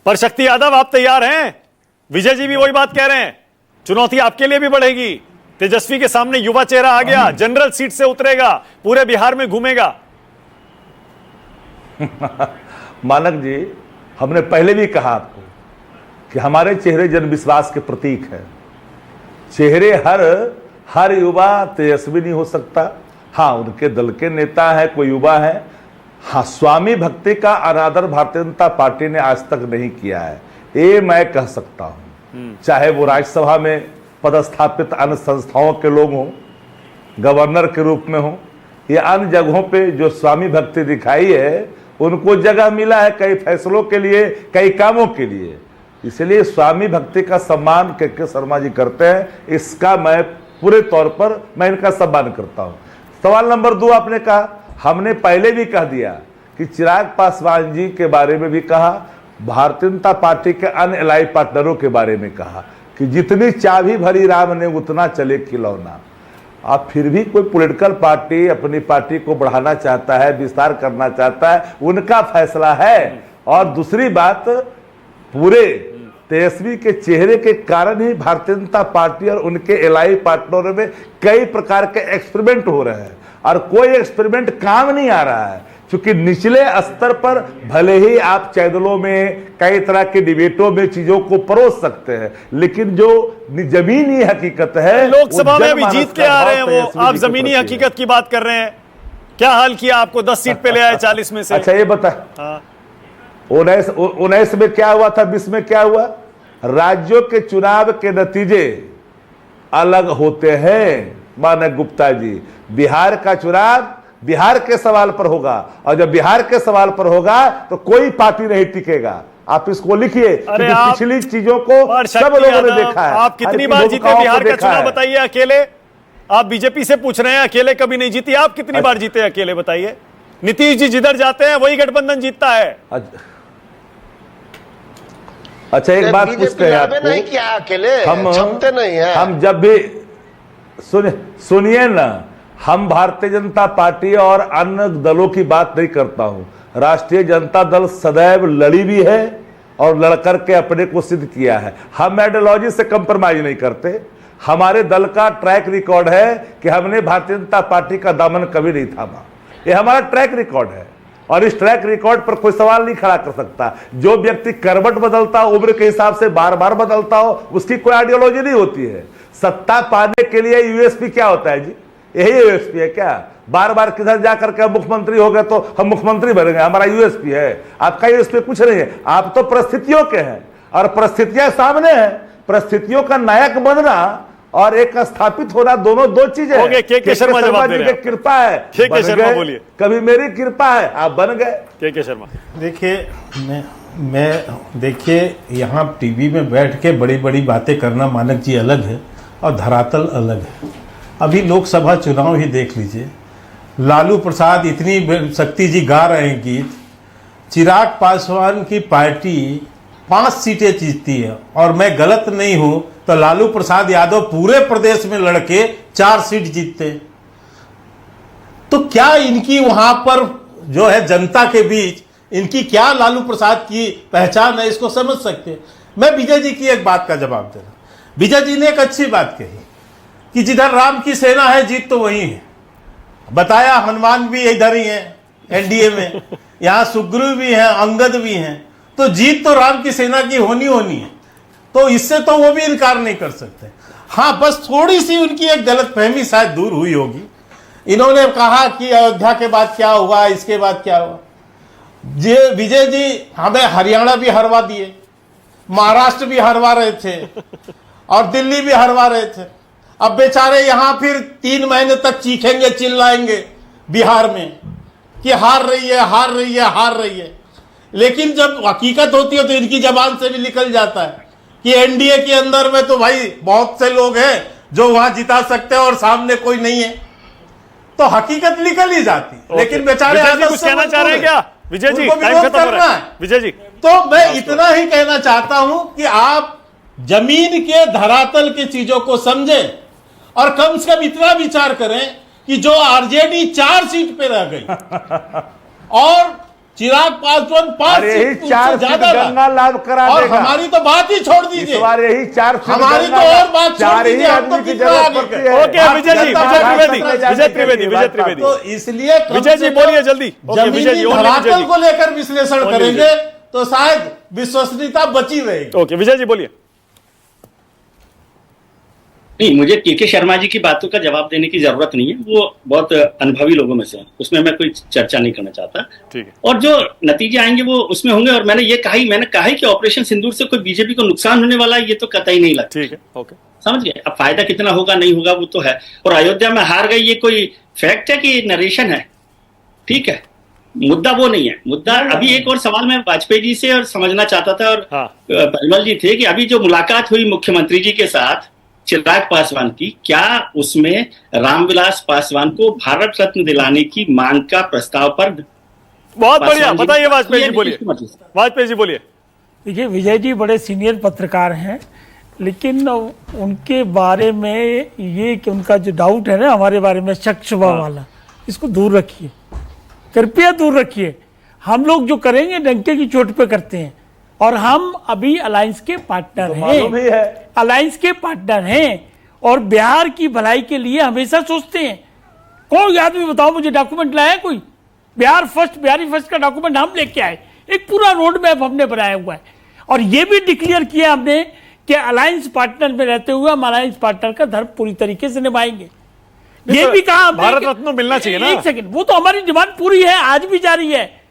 पर शक्ति यादव आप तैयार हैं? विजय जी भी वही बात कह रहे हैं, चुनौती आपके लिए भी बढ़ेगी। तेजस्वी के सामने युवा चेहरा आ गया, जनरल सीट से उतरेगा, पूरे बिहार में घूमेगा। मानक जी, हमने पहले भी कहा आपको कि हमारे चेहरे जनविश्वास के प्रतीक है। चेहरे हर युवा तेजस्वी नहीं हो सकता। हाँ, उनके दल के नेता है, कोई युवा है। हाँ, स्वामी भक्ति का अनादर भारतीय जनता पार्टी ने आज तक नहीं किया है, ये मैं कह सकता हूं। चाहे वो राज्यसभा में पदस्थापित अन्य संस्थाओं के लोग हों, गवर्नर के रूप में हो, या अन्य जगहों पे जो स्वामी भक्ति दिखाई है, उनको जगह मिला है कई फैसलों के लिए, कई कामों के लिए। इसलिए स्वामी भक्ति का सम्मान के शर्मा जी करते हैं, इसका मैं पूरे तौर पर मैं इनका सम्मान करता हूं। सवाल नंबर 2 आपने कहा, हमने पहले भी कह दिया कि चिराग पासवान जी के बारे में भी कहा, भारतीय जनता पार्टी के अन्य एलाई पार्टनरों के बारे में कहा कि जितनी चाबी भरी राम ने उतना चले खिलौना। आप फिर भी कोई पॉलिटिकल पार्टी अपनी पार्टी को बढ़ाना चाहता है, विस्तार करना चाहता है, उनका फैसला है। और दूसरी बात, पूरे तेजस्वी के चेहरे के कारण ही भारतीय जनता पार्टी और उनके एलाई पार्टनरों में कई प्रकार के एक्सपेरिमेंट हो रहे हैं, और कोई एक्सपेरिमेंट काम नहीं आ रहा है। क्योंकि निचले स्तर पर भले ही आप चैनलों में कई तरह के डिबेटों में चीजों को परोस सकते हैं, लेकिन जो जमीनी हकीकत है, लोकसभा में भी जीत के आ रहे हैं वो, आप जमीनी हकीकत की बात कर रहे हैं। क्या हाल किया आपको 10 सीट पे ले आए 40 में से? अच्छा ये बता, 19 में क्या हुआ था, 20 में क्या हुआ? राज्यों के चुनाव के नतीजे अलग होते हैं मानक गुप्ता जी। बिहार का चुनाव बिहार के सवाल पर होगा, और जब बिहार के सवाल पर होगा तो कोई पार्टी नहीं टिकेगा। आप इसको लिखिए, पिछली चीजों को सब लोगों ने देखा है। आप कितनी बार जीते बिहार का चुनाव बताइए अकेले? आप बीजेपी से पूछ रहे हैं, अकेले कभी नहीं जीती। आप कितनी बार जीते अकेले बताइए? नीतीश जी जिधर जाते हैं वही गठबंधन जीतता है। अच्छा एक बात पूछते हैं आपको, नहीं किया अकेले, क्षमता नहीं है। हम जब भी सुनिए ना, हम भारतीय जनता पार्टी और अन्य दलों की बात नहीं करता हूं। राष्ट्रीय जनता दल सदैव लड़ी भी है और लड़कर के अपने को सिद्ध किया है। हम आइडियोलॉजी से कंप्रोमाइज नहीं करते। हमारे दल का ट्रैक रिकॉर्ड है कि हमने भारतीय जनता पार्टी का दामन कभी नहीं थामा। ये हमारा ट्रैक रिकॉर्ड है, और इस ट्रैक रिकॉर्ड पर कोई सवाल नहीं खड़ा कर सकता। जो व्यक्ति करवट बदलता हो, उम्र के हिसाब से बार बार बदलता हो, उसकी कोई आइडियोलॉजी नहीं होती है। सत्ता पाने के लिए यूएसपी क्या होता है जी? यही यूएसपी है क्या? बार बार किधर जाकर के मुख्यमंत्री हो गए तो हम मुख्यमंत्री बन गए, हमारा यूएसपी है। आपका यूएसपी कुछ नहीं है, आप तो परिस्थितियों के हैं, और परिस्थितियां सामने हैं। परिस्थितियों का नायक बनना और एक स्थापित होना, दोनों दो चीजें हैं। के शर्मा जवाब दे रहे हैं। कृपा है, के शर्मा बोलिए। कभी मेरी कृपा है, आप बन गए। के शर्मा देखिए, मैं देखिए, यहाँ टीवी में बैठ के बड़ी बड़ी बातें करना मानक जी अलग है और धरातल अलग है। अभी लोकसभा चुनाव ही देख लीजिए, लालू प्रसाद इतनी शक्ति जी गा रहे हैं गीत, चिराग पासवान की पार्टी 5 सीटें जीतती है, और मैं गलत नहीं हूं तो लालू प्रसाद यादव पूरे प्रदेश में लड़के 4 सीट जीतते। तो क्या इनकी वहां पर जो है जनता के बीच इनकी क्या लालू प्रसाद की पहचान है, इसको समझ सकते। मैं विजय जी की एक बात का जवाब दे रहा हूं। विजय जी ने एक अच्छी बात कही कि जिधर राम की सेना है जीत तो वही है। बताया हनुमान भी इधर ही है एनडीए में, यहां सुग्रीव भी है, अंगद भी हैं, तो जीत तो राम की सेना की होनी है। तो इससे तो वो भी इनकार नहीं कर सकते। हाँ, बस थोड़ी सी उनकी एक गलतफहमी शायद दूर हुई होगी। इन्होंने कहा कि अयोध्या के बाद क्या हुआ, इसके बाद क्या हुआ। विजय जी हमें हरियाणा भी हरवा दिए, महाराष्ट्र भी हरवा रहे थे, और दिल्ली भी हरवा रहे थे। अब बेचारे यहां फिर 3 महीने तक चीखेंगे, चिल्लाएंगे बिहार में कि हार रही है, हार रही है, हार रही है। लेकिन जब हकीकत होती है तो इनकी जबान से भी निकल जाता है कि एनडीए के अंदर में तो भाई बहुत से लोग हैं जो वहां जिता सकते हैं और सामने कोई नहीं है, तो हकीकत निकल ही जाती। लेकिन बेचारे कुछ कहना चाह रहे हैं क्या विजय जी? टाइम खत्म हो रहा है विजय जी। तो मैं इतना ही कहना चाहता हूं कि आप जमीन के धरातल की चीजों को समझें, और कम से कम इतना विचार करें कि जो आरजेडी 4 सीट पे रह गई और चिराग पासवान 5 अरे यही सीट 4 से सीट ज्यादा था। गंगा लाभ करा और देगा। हमारी तो बात ही छोड़ इस दीजिए, बार यही 4 सीट हमारी गंगा तो और लाभ, बात छोड़ 4 ही दीजिए, हम तो आदमी की कितना जरूरत आगे पड़ती गए। है। ओके विजय जी, विजय त्रिवेदी। तो इसलिए कम विजय से जी कम बोलिए जल्दी। ओके विजय जी, जमीनी ओनली विजय धरातल जी। को लेकर विश्लेषण ओनली करेंगे विजय। तो शायद विश्वसनीयता बची रहेगी। ओके विजय जी बोलिए। नहीं, मुझे के शर्मा जी की बातों का जवाब देने की जरूरत नहीं है, वो बहुत अनुभवी लोगों में से हैं, उसमें मैं कोई चर्चा नहीं करना चाहता। ठीक है। और जो नतीजे आएंगे वो उसमें होंगे। और मैंने कहा ही कि ऑपरेशन सिंदूर से कोई बीजेपी को नुकसान होने वाला है, ये तो कतई नहीं लगता। ठीक है, ओके। समझ गए? अब फायदा कितना होगा नहीं होगा वो तो है। और अयोध्या में हार गई, ये कोई फैक्ट है कि नरेशन है? ठीक है, मुद्दा वो नहीं है। मुद्दा अभी एक और सवाल मैं वाजपेयी जी से और समझना चाहता था, और हाँ। परिमल जी थे कि अभी जो मुलाकात हुई मुख्यमंत्री जी के साथ चिराग पासवान की, क्या उसमें रामविलास पासवान को भारत रत्न दिलाने की मांग का प्रस्ताव पर बहुत बढ़िया, पासवान जी बताइए वाजपेयी जी ये बोलिए। वाजपेयी जी बोलिए। देखिए विजय जी बड़े सीनियर पत्रकार हैं, लेकिन उनके बारे में ये कि उनका जो डाउट है ना हमारे बारे में, शक शुबा वाला, इसको दूर रखिए, कृपया दूर रखिए। हम लोग जो करेंगे डंके की चोट पे करते हैं, और हम अभी अलायंस के पार्टनर मालूम ही हैं, है। अलायंस के पार्टनर हैं, और बिहार की भलाई के लिए हमेशा सोचते हैं। कोई आदमी बताओ मुझे डॉक्यूमेंट लाया है कोई? बिहारी फर्स्ट का डॉक्यूमेंट हम लेके आए, एक पूरा रोड मैप हमने बनाया हुआ है, और ये भी डिक्लेयर किया हमने कि अलायंस पार्टनर में रहते हुए हम अलायंस पार्टनर का धर्म पूरी तरीके से निभाएंगे। ये तो भी कहा हमने भारत कि- रत्न मिलना चाहिए ना। एक सेकंड, वो तो हमारी डिमांड पूरी है, आज भी जारी है,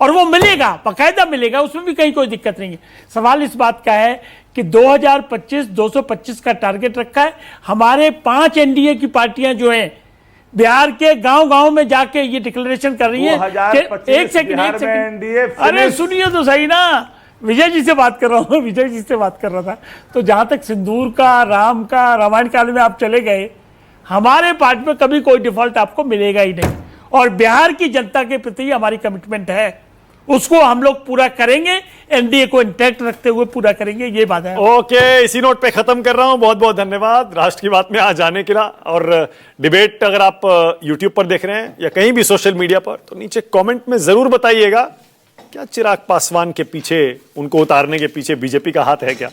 और वो मिलेगा, बाकायदा मिलेगा, उसमें भी कहीं कोई दिक्कत नहीं है। सवाल इस बात का है कि 2025 225 का टारगेट रखा है। हमारे 5 एनडीए की पार्टियां जो हैं बिहार के गांव-गांव में जाके ये डिक्लेरेशन कर रही है 2025 कि एक सेकंड, NDA अरे finish। सुनिए तो सही ना, विजय जी से बात कर रहा हूँ, विजय जी से बात कर रहा था। तो जहां तक सिंदूर का, राम का, रामायण काल में आप चले गए, हमारे पार्ट में कभी कोई डिफॉल्ट आपको मिलेगा ही नहीं, और बिहार की जनता के प्रति हमारी कमिटमेंट है, उसको हम लोग पूरा करेंगे, एनडीए को इंटैक्ट रखते हुए पूरा करेंगे, ये बात है। ओके, इसी नोट पे खत्म कर रहा हूं। बहुत बहुत धन्यवाद राष्ट्र की बात में आज आने के लिए। और डिबेट अगर आप यूट्यूब पर देख रहे हैं या कहीं भी सोशल मीडिया पर, तो नीचे कमेंट में जरूर बताइएगा क्या चिराग पासवान के पीछे, उनको उतारने के पीछे बीजेपी का हाथ है क्या?